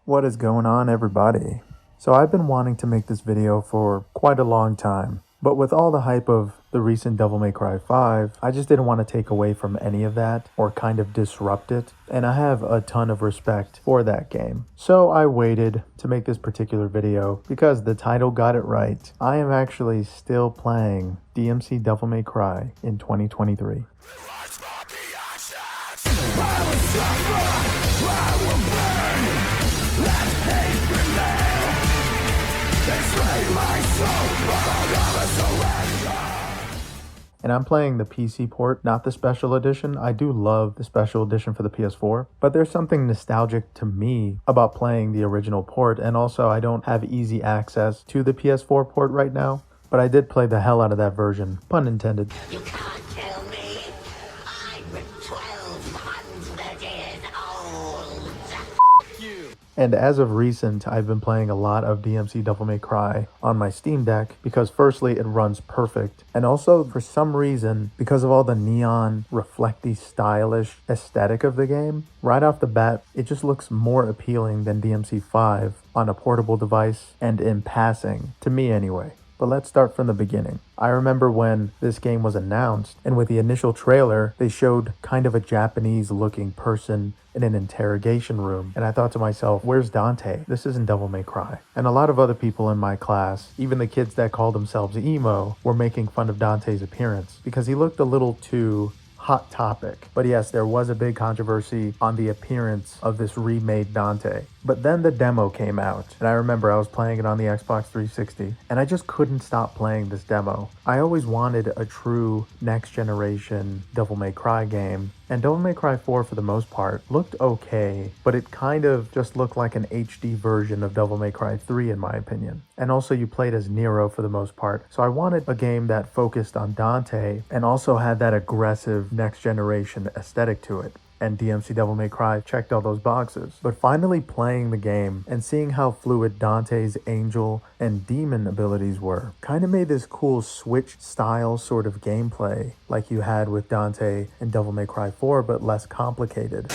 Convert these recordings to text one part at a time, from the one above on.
What is going on, everybody? So I've been wanting to make this video for quite a long time, but with all the hype of the recent Devil May Cry 5, I just didn't want to take away from any of that or kind of disrupt it, and I have a ton of respect for that game. So I waited to make this particular video because the title got it right. I am actually still playing DmC Devil May Cry in 2023. And I'm playing the PC port, not the special edition. I do love the special edition for the PS4, but there's something nostalgic to me about playing the original port, and also I don't have easy access to the PS4 port right now, but I did play the hell out of that version, pun intended. You can't tell me. I'm 1,200 years old. And as of recent, I've been playing a lot of DmC Devil May Cry on my Steam Deck because firstly, it runs perfect. And also, for some reason, because of all the neon, reflecty, stylish aesthetic of the game, right off the bat, it just looks more appealing than DmC 5 on a portable device and in passing, to me anyway. But let's start from the beginning. I remember when this game was announced, and with the initial trailer, they showed kind of a Japanese-looking person in an interrogation room, and I thought to myself, where's Dante? This isn't Devil May Cry. And a lot of other people in my class, even the kids that called themselves emo, were making fun of Dante's appearance because he looked a little too hot topic. But yes, there was a big controversy on the appearance of this remade Dante. But then the demo came out, and I remember I was playing it on the Xbox 360, and I just couldn't stop playing this demo. I always wanted a true next-generation Devil May Cry game, and Devil May Cry 4, for the most part, looked okay, but it kind of just looked like an HD version of Devil May Cry 3, in my opinion. And also, you played as Nero for the most part, so I wanted a game that focused on Dante, and also had that aggressive next-generation aesthetic to it. And DmC Devil May Cry checked all those boxes. But finally playing the game and seeing how fluid Dante's angel and demon abilities were kind of made this cool switch style sort of gameplay like you had with Dante in Devil May Cry 4, but less complicated.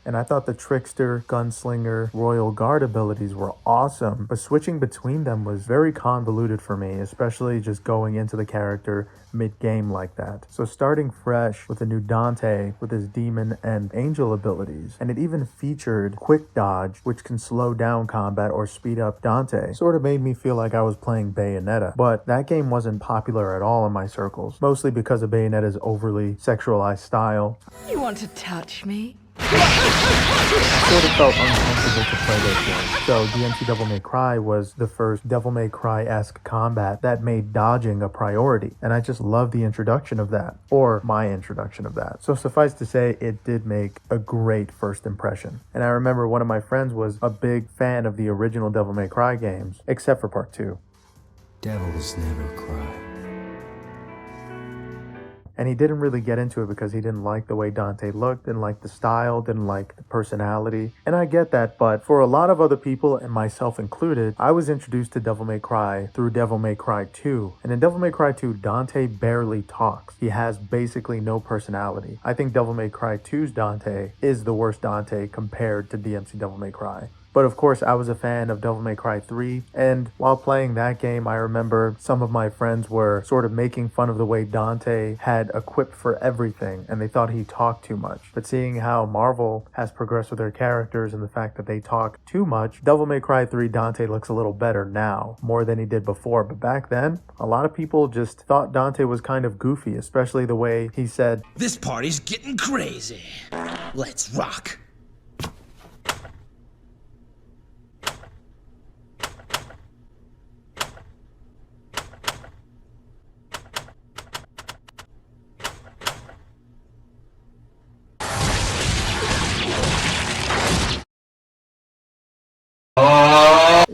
And I thought the Trickster, Gunslinger, Royal Guard abilities were awesome, but switching between them was very convoluted for me, especially just going into the character mid-game like that. So starting fresh with a new Dante with his demon and angel abilities, and it even featured quick dodge, which can slow down combat or speed up Dante, sort of made me feel like I was playing Bayonetta. But that game wasn't popular at all in my circles, mostly because of Bayonetta's overly sexualized style. You want to touch me? Sort of felt uncomfortable to play those games. So DmC Devil May Cry was the first Devil May Cry-esque combat that made dodging a priority, and I just love the introduction of that, or my introduction of that. So suffice to say, it did make a great first impression. And I remember one of my friends was a big fan of the original Devil May Cry games, except for part 2. Devils never cry. And he didn't really get into it because he didn't like the way Dante looked, didn't like the style, didn't like the personality. And I get that, but for a lot of other people, and myself included, I was introduced to Devil May Cry through Devil May Cry 2. And in Devil May Cry 2, Dante barely talks. He has basically no personality. I think Devil May Cry 2's Dante is the worst Dante compared to DmC Devil May Cry. But of course, I was a fan of Devil May Cry 3, and while playing that game, I remember some of my friends were sort of making fun of the way Dante had equipped for everything, and they thought he talked too much. But seeing how Marvel has progressed with their characters and the fact that they talk too much, Devil May Cry 3 Dante looks a little better now, more than he did before. But back then, a lot of people just thought Dante was kind of goofy, especially the way he said, "This party's getting crazy. Let's rock."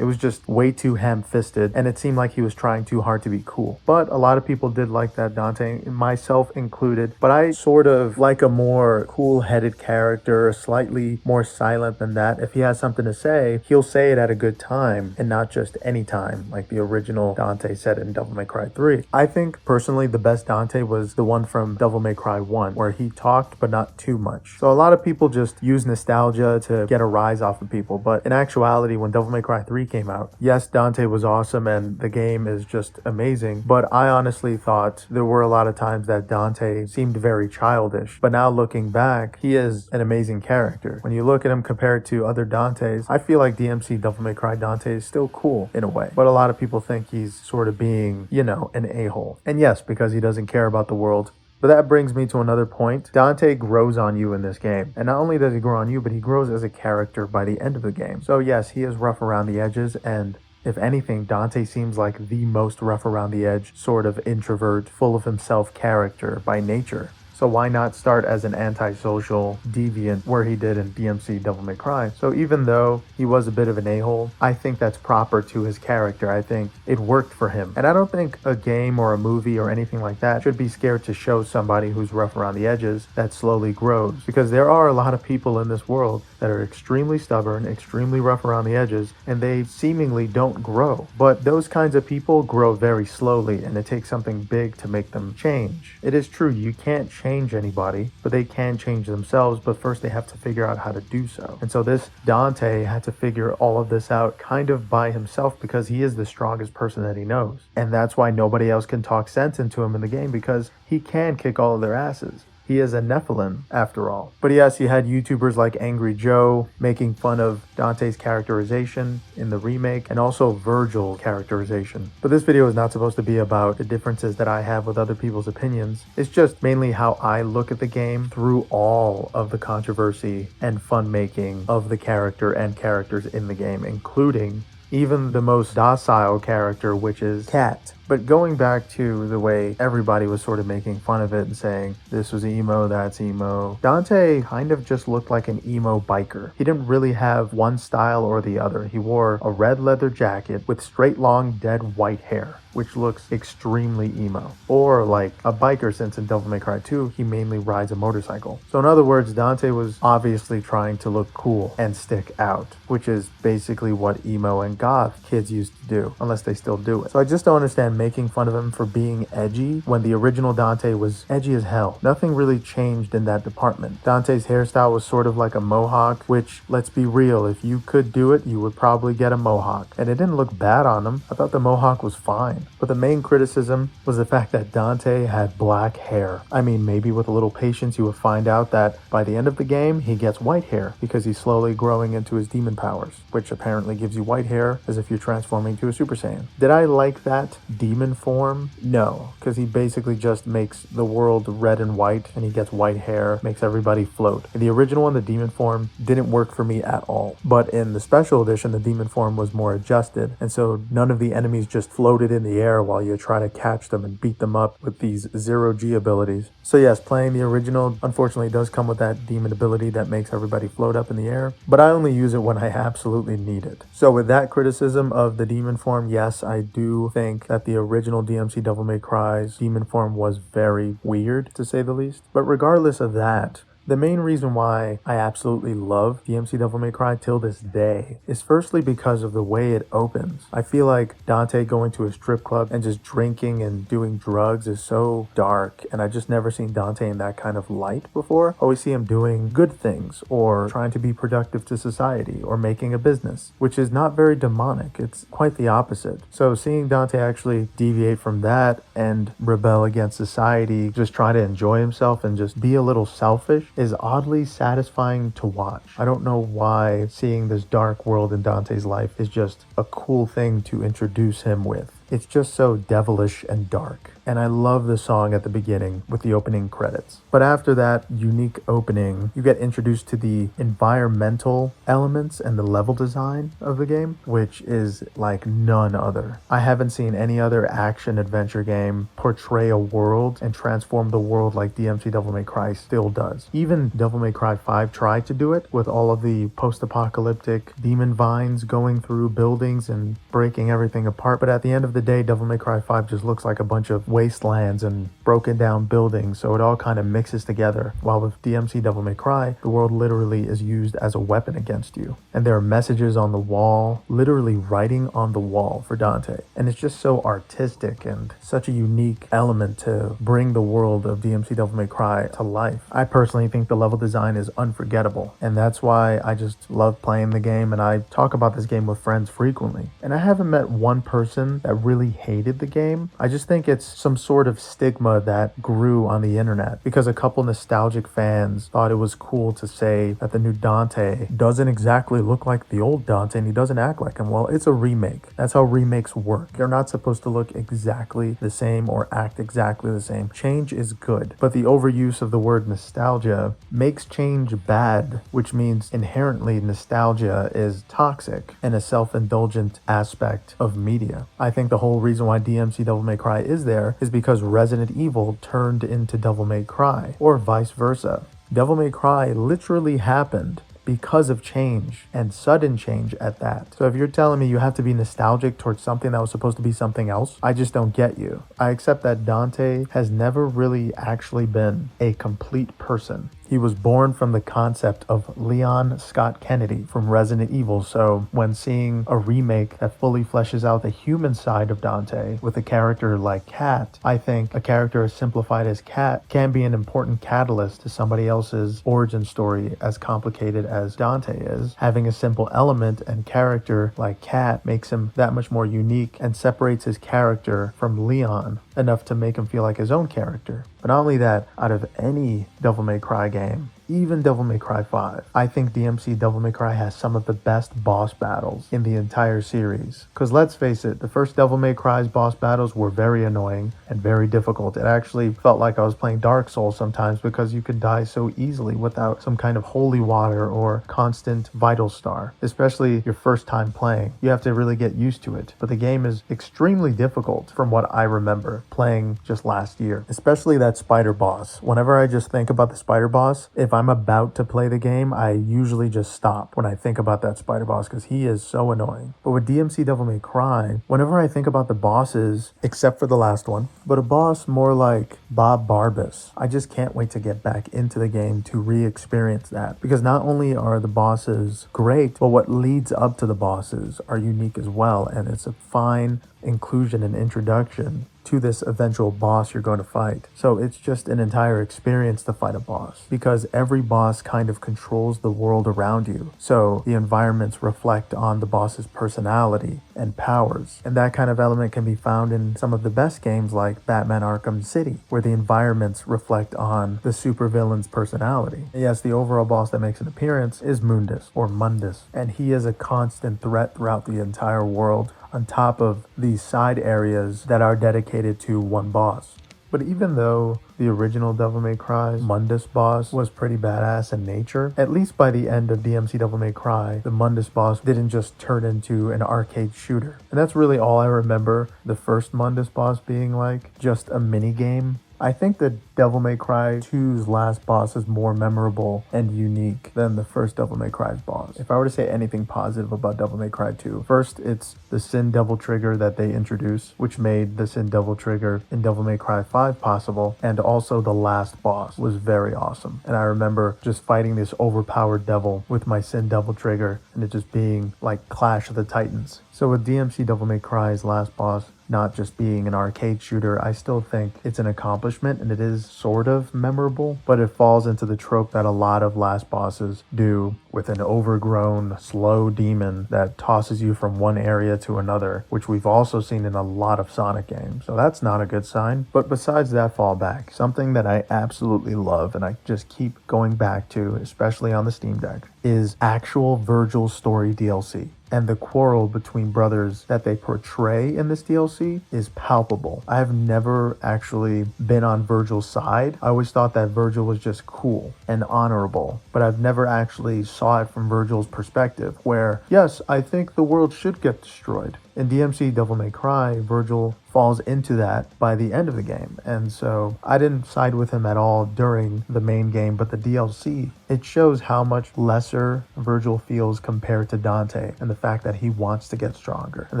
It was just way too ham-fisted, and it seemed like he was trying too hard to be cool. But a lot of people did like that Dante, myself included. But I sort of like a more cool-headed character, slightly more silent than that. If he has something to say, he'll say it at a good time and not just any time, like the original Dante said in Devil May Cry 3. I think personally the best Dante was the one from Devil May Cry 1, where he talked but not too much. So a lot of people just use nostalgia to get a rise off of people, but in actuality, when Devil May Cry 3 came out, yes, Dante was awesome and the game is just amazing, but I honestly thought there were a lot of times that Dante seemed very childish. But now looking back, he is an amazing character. When you look at him compared to other Dantes, I feel like DmC Devil May Cry Dante is still cool in a way, but a lot of people think he's sort of being, you know, an a-hole. And yes, because he doesn't care about the world. But that brings me to another point. Dante grows on you in this game. And not only does he grow on you, but he grows as a character by the end of the game. So yes, he is rough around the edges, and if anything, Dante seems like the most rough around the edge, sort of introvert, full of himself character by nature. So why not start as an antisocial deviant where he did in DmC Devil May Cry? So even though he was a bit of an a-hole, I think that's proper to his character. I think it worked for him. And I don't think a game or a movie or anything like that should be scared to show somebody who's rough around the edges that slowly grows. Because there are a lot of people in this world that are extremely stubborn, extremely rough around the edges, and they seemingly don't grow. But those kinds of people grow very slowly, and it takes something big to make them change. It is true, you can't change anybody, but they can change themselves, but first they have to figure out how to do so. And so this Dante had to figure all of this out kind of by himself, because he is the strongest person that he knows. And that's why nobody else can talk sense into him in the game, because he can kick all of their asses. He is a Nephilim, after all. But yes, you had YouTubers like Angry Joe making fun of Dante's characterization in the remake, and also Virgil characterization. But this video is not supposed to be about the differences that I have with other people's opinions. It's just mainly how I look at the game through all of the controversy and fun making of the character and characters in the game, including even the most docile character, which is Cat. But going back to the way everybody was sort of making fun of it and saying, this was emo, that's emo, Dante kind of just looked like an emo biker. He didn't really have one style or the other. He wore a red leather jacket with straight long dead white hair, which looks extremely emo. Or like a biker, since in Devil May Cry 2, he mainly rides a motorcycle. So in other words, Dante was obviously trying to look cool and stick out, which is basically what emo and goth kids used to do, unless they still do it. So I just don't understand making fun of him for being edgy when the original Dante was edgy as hell. Nothing really changed in that department. Dante's hairstyle was sort of like a mohawk, which, let's be real, if you could do it, you would probably get a mohawk. And it didn't look bad on him. I thought the mohawk was fine. But the main criticism was the fact that Dante had black hair. I mean, maybe with a little patience you would find out that by the end of the game he gets white hair, because he's slowly growing into his demon powers, which apparently gives you white hair as if you're transforming to a Super Saiyan. Did I like that demon form? No, because he basically just makes the world red and white, and he gets white hair, makes everybody float. In the original one, the demon form didn't work for me at all. But in the special edition, the demon form was more adjusted, and so none of the enemies just floated in the air while you try to catch them and beat them up with these zero-G abilities. So yes, playing the original unfortunately does come with that demon ability that makes everybody float up in the air, but I only use it when I absolutely need it. So with that criticism of the demon form, yes, I do think that the original DmC Devil May Cry's demon form was very weird, to say the least. But regardless of that, the main reason why I absolutely love DmC Devil May Cry till this day is firstly because of the way it opens. I feel like Dante going to a strip club and just drinking and doing drugs is so dark, and I just never seen Dante in that kind of light before. I always see him doing good things, or trying to be productive to society, or making a business, which is not very demonic. It's quite the opposite. So seeing Dante actually deviate from that and rebel against society, just try to enjoy himself and just be a little selfish, is oddly satisfying to watch. I don't know why seeing this dark world in Dante's life is just a cool thing to introduce him with. It's just so devilish and dark. and I love the song at the beginning with the opening credits. But after that unique opening, you get introduced to the environmental elements and the level design of the game, which is like none other. I haven't seen any other action adventure game portray a world and transform the world like DMC Devil May Cry still does. Even Devil May Cry 5 tried to do it with all of the post-apocalyptic demon vines going through buildings and breaking everything apart, but at the end of the day, Devil May Cry 5 just looks like a bunch of wastelands and broken down buildings, so it all kind of mixes together. While with DMC Devil May Cry, the world literally is used as a weapon against you, and there are messages on the wall, literally writing on the wall for Dante, and it's just so artistic and such a unique element to bring the world of DMC Devil May Cry to life. I personally think the level design is unforgettable, and that's why I just love playing the game, and I talk about this game with friends frequently. And I haven't met one person that really hated the game. I just think it's some sort of stigma that grew on the internet because a couple nostalgic fans thought it was cool to say that the new Dante doesn't exactly look like the old Dante and he doesn't act like him. Well, it's a remake. That's how remakes work. They're not supposed to look exactly the same or act exactly the same. Change is good, but the overuse of the word nostalgia makes change bad, which means inherently nostalgia is toxic and a self-indulgent aspect of media. I think the whole reason why DMC Devil May Cry is there is because Resident Evil turned into Devil May Cry, or vice versa. Devil May Cry literally happened because of change, and sudden change at that. So if you're telling me you have to be nostalgic towards something that was supposed to be something else, I just don't get you. I accept that Dante has never really actually been a complete person. He was born from the concept of Leon Scott Kennedy from Resident Evil, so when seeing a remake that fully fleshes out the human side of Dante with a character like Cat, I think a character as simplified as Cat can be an important catalyst to somebody else's origin story as complicated as Dante is. Having a simple element and character like Cat makes him that much more unique and separates his character from Leon enough to make him feel like his own character. But not only that, out of any Devil May Cry game, even Devil May Cry 5, I think DMC Devil May Cry has some of the best boss battles in the entire series. Because let's face it, the first Devil May Cry's boss battles were very annoying and very difficult. It actually felt like I was playing Dark Souls sometimes because you could die so easily without some kind of holy water or constant vital star. Especially your first time playing. You have to really get used to it. But the game is extremely difficult from what I remember playing just last year. Especially that spider boss. Whenever I just think about the spider boss, if I'm about to play the game, I usually just stop when I think about that spider boss because he is so annoying. But with DMC Devil May Cry, whenever I think about the bosses, except for the last one, but a boss more like Bob Barbas, I just can't wait to get back into the game to re-experience that. Because not only are the bosses great, but what leads up to the bosses are unique as well, and it's a fine inclusion and introduction to this eventual boss you're going to fight. So it's just an entire experience to fight a boss because every boss kind of controls the world around you. So the environments reflect on the boss's personality and powers. And that kind of element can be found in some of the best games like Batman Arkham City, where the environments reflect on the supervillain's personality. Yes, the overall boss that makes an appearance is Mundus, and he is a constant threat throughout the entire world, on top of these side areas that are dedicated to one boss. But even though the original Devil May Cry Mundus boss was pretty badass in nature, at least by the end of DMC Devil May Cry, the Mundus boss didn't just turn into an arcade shooter. And that's really all I remember the first Mundus boss being like, just a mini game. I think that Devil May Cry 2's last boss is more memorable and unique than the first Devil May Cry's boss. If I were to say anything positive about Devil May Cry 2, first, it's the Sin Devil Trigger that they introduced, which made the Sin Devil Trigger in Devil May Cry 5 possible, and also the last boss was very awesome. And I remember just fighting this overpowered devil with my Sin Devil Trigger, and it just being like Clash of the Titans. So with DMC Devil May Cry's last boss not just being an arcade shooter, I still think it's an accomplishment and it is sort of memorable, but it falls into the trope that a lot of last bosses do with an overgrown, slow demon that tosses you from one area to another, which we've also seen in a lot of Sonic games. So that's not a good sign. But besides that fallback, something that I absolutely love and I just keep going back to, especially on the Steam Deck, is actual Virgil story DLC. And the quarrel between brothers that they portray in this DLC is palpable. I have never actually been on Virgil's side. I always thought that Virgil was just cool and honorable, but I've never actually saw it from Virgil's perspective, where, yes, I think the world should get destroyed. In DmC Devil May Cry, Virgil falls into that by the end of the game. And so I didn't side with him at all during the main game, but the DLC, it shows how much lesser Virgil feels compared to Dante, and the fact that he wants to get stronger, and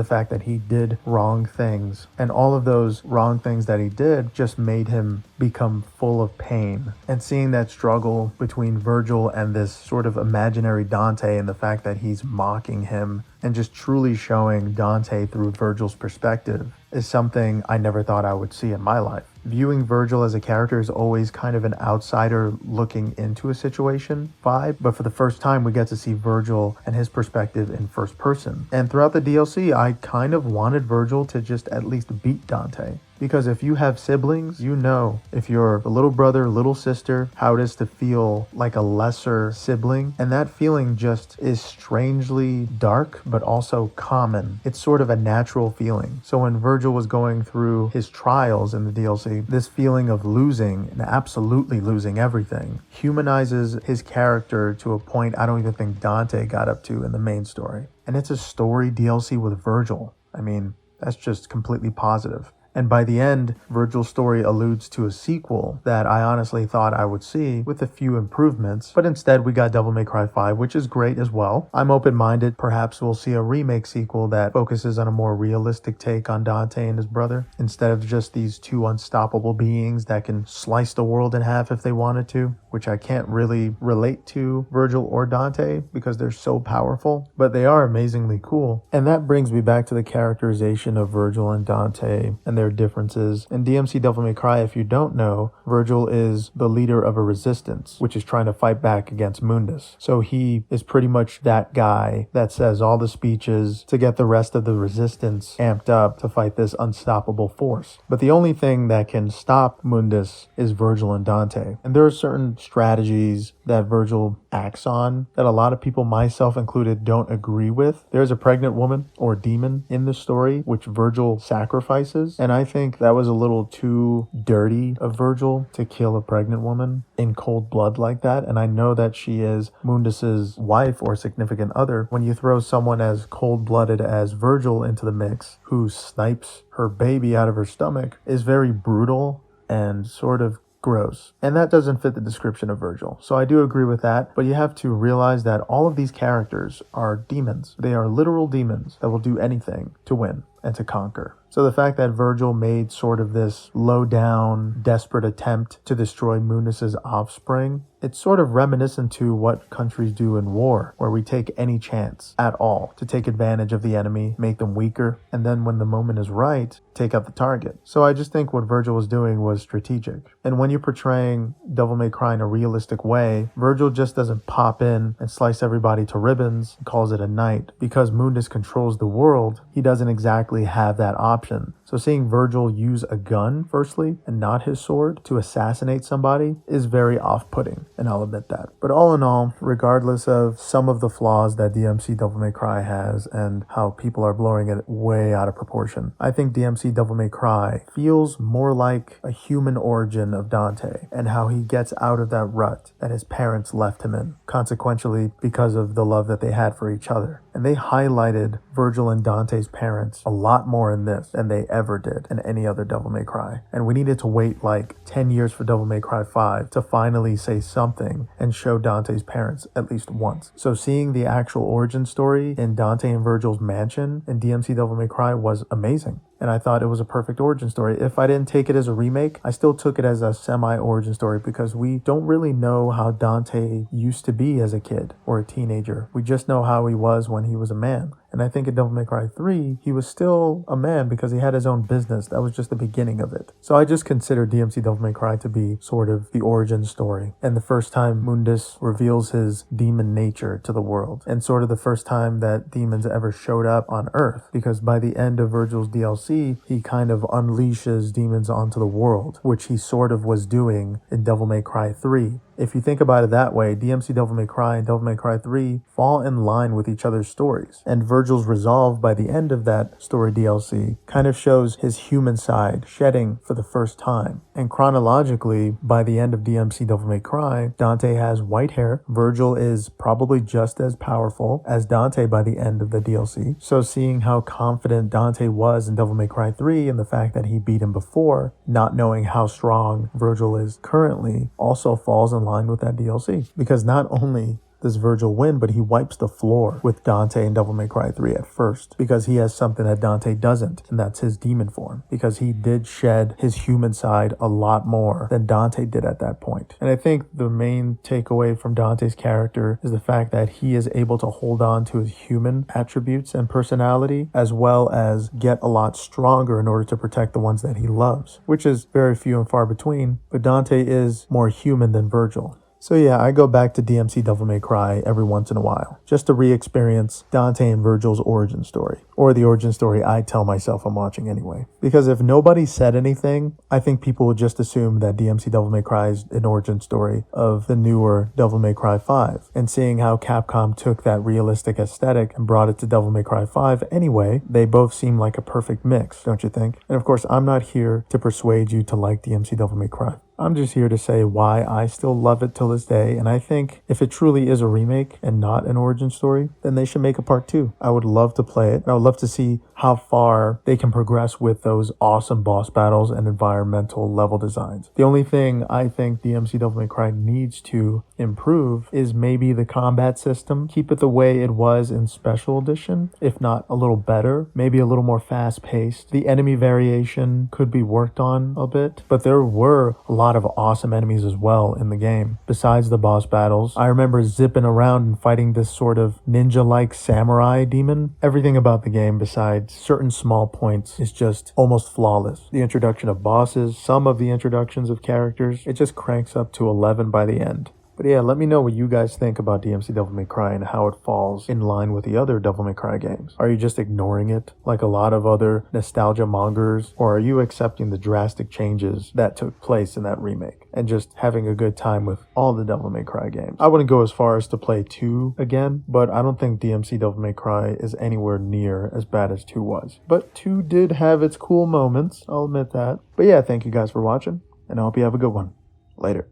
the fact that he did wrong things. And all of those wrong things that he did just made him become full of pain. And seeing that struggle between Virgil and this sort of imaginary Dante, and the fact that he's mocking him and just truly showing Dante through Virgil's perspective, is something I never thought I would see in my life. Viewing Virgil as a character is always kind of an outsider looking into a situation vibe, but for the first time we get to see Virgil and his perspective in first person. And throughout the DLC, I kind of wanted Virgil to just at least beat Dante. Because if you have siblings, you know, if you're a little brother, little sister, how it is to feel like a lesser sibling. And that feeling just is strangely dark, but also common. It's sort of a natural feeling. So when Virgil was going through his trials in the DLC, this feeling of losing and absolutely losing everything humanizes his character to a point I don't even think Dante got up to in the main story. And it's a story DLC with Virgil. I mean, that's just completely positive. And by the end, Virgil's story alludes to a sequel that I honestly thought I would see with a few improvements, but instead we got Devil May Cry 5, which is great as well. I'm open-minded. Perhaps we'll see a remake sequel that focuses on a more realistic take on Dante and his brother, instead of just these two unstoppable beings that can slice the world in half if they wanted to, which I can't really relate to Virgil or Dante because they're so powerful, but they are amazingly cool. And that brings me back to the characterization of Virgil and Dante and their differences. In DmC Devil May Cry, if you don't know, Virgil is the leader of a resistance, which is trying to fight back against Mundus. So he is pretty much that guy that says all the speeches to get the rest of the resistance amped up to fight this unstoppable force. But the only thing that can stop Mundus is Virgil and Dante. And there are certain strategies that Virgil acts on that a lot of people, myself included, don't agree with. There's a pregnant woman or demon in the story which Virgil sacrifices, and I think that was a little too dirty of Virgil to kill a pregnant woman in cold blood like that. And I know that she is Mundus's wife or significant other. When you throw someone as cold-blooded as Virgil into the mix, who snipes her baby out of her stomach, is very brutal and sort of gross. And that doesn't fit the description of Virgil. So I do agree with that, but you have to realize that all of these characters are demons. They are literal demons that will do anything to win and to conquer. So the fact that Virgil made sort of this low-down, desperate attempt to destroy Mundus's offspring, it's sort of reminiscent to what countries do in war, where we take any chance at all to take advantage of the enemy, make them weaker, and then when the moment is right, take out the target. So I just think what Virgil was doing was strategic. And when you're portraying Devil May Cry in a realistic way, Virgil just doesn't pop in and slice everybody to ribbons and calls it a night. Because Mundus controls the world, he doesn't exactly have that option. So seeing Virgil use a gun, firstly, and not his sword to assassinate somebody is very off-putting, and I'll admit that. But all in all, regardless of some of the flaws that DmC Devil May Cry has and how people are blowing it way out of proportion, I think DmC Devil May Cry feels more like a human origin of Dante and how he gets out of that rut that his parents left him in, consequentially because of the love that they had for each other. And they highlighted Virgil and Dante's parents a lot more in this than they ever did in any other Devil May Cry. And we needed to wait like 10 years for Devil May Cry 5 to finally say something and show Dante's parents at least once. So seeing the actual origin story in Dante and Virgil's mansion in DmC Devil May Cry was amazing. And I thought it was a perfect origin story. If I didn't take it as a remake, I still took it as a semi-origin story because we don't really know how Dante used to be as a kid or a teenager. We just know how he was when he was a man. And I think in Devil May Cry 3, he was still a man because he had his own business. That was just the beginning of it. So I just consider DmC Devil May Cry to be sort of the origin story. And the first time Mundus reveals his demon nature to the world. And sort of the first time that demons ever showed up on Earth. Because by the end of Virgil's DLC, DLC, he kind of unleashes demons onto the world, which he sort of was doing in Devil May Cry 3. If you think about it that way, DMC Devil May Cry and Devil May Cry 3 fall in line with each other's stories. And Virgil's resolve by the end of that story DLC kind of shows his human side shedding for the first time. And chronologically, by the end of DMC Devil May Cry, Dante has white hair. Virgil is probably just as powerful as Dante by the end of the DLC. So seeing how confident Dante was in Devil May Cry 3 and the fact that he beat him before, not knowing how strong Virgil is currently, also falls in line with that DLC. Because not only does Virgil win, but he wipes the floor with Dante in Devil May Cry 3 at first, because he has something that Dante doesn't, and that's his demon form, because he did shed his human side a lot more than Dante did at that point. And I think the main takeaway from Dante's character is the fact that he is able to hold on to his human attributes and personality, as well as get a lot stronger in order to protect the ones that he loves, which is very few and far between, but Dante is more human than Virgil. So yeah, I go back to DMC Devil May Cry every once in a while, just to re-experience Dante and Virgil's origin story, or the origin story I tell myself I'm watching anyway. Because if nobody said anything, I think people would just assume that DMC Devil May Cry is an origin story of the newer Devil May Cry 5. And seeing how Capcom took that realistic aesthetic and brought it to Devil May Cry 5 anyway, they both seem like a perfect mix, don't you think? And of course, I'm not here to persuade you to like DMC Devil May Cry. I'm just here to say why I still love it till this day, and I think if it truly is a remake and not an origin story, then they should make a part 2. I would love to play it, and I would love to see how far they can progress with those awesome boss battles and environmental level designs. The only thing I think DMC Devil May Cry needs to improve is maybe the combat system. Keep it the way it was in Special Edition, if not a little better, maybe a little more fast-paced. The enemy variation could be worked on a bit, but there were a lot of awesome enemies as well in the game. Besides the boss battles, I remember zipping around and fighting this sort of ninja-like samurai demon. Everything about the game besides certain small points is just almost flawless. The introduction of bosses, some of the introductions of characters, it just cranks up to 11 by the end. But yeah, let me know what you guys think about DMC Devil May Cry and how it falls in line with the other Devil May Cry games. Are you just ignoring it like a lot of other nostalgia mongers, or are you accepting the drastic changes that took place in that remake and just having a good time with all the Devil May Cry games? I wouldn't go as far as to play 2 again, but I don't think DMC Devil May Cry is anywhere near as bad as 2 was. But 2 did have its cool moments, I'll admit that. But yeah, thank you guys for watching, and I hope you have a good one. Later.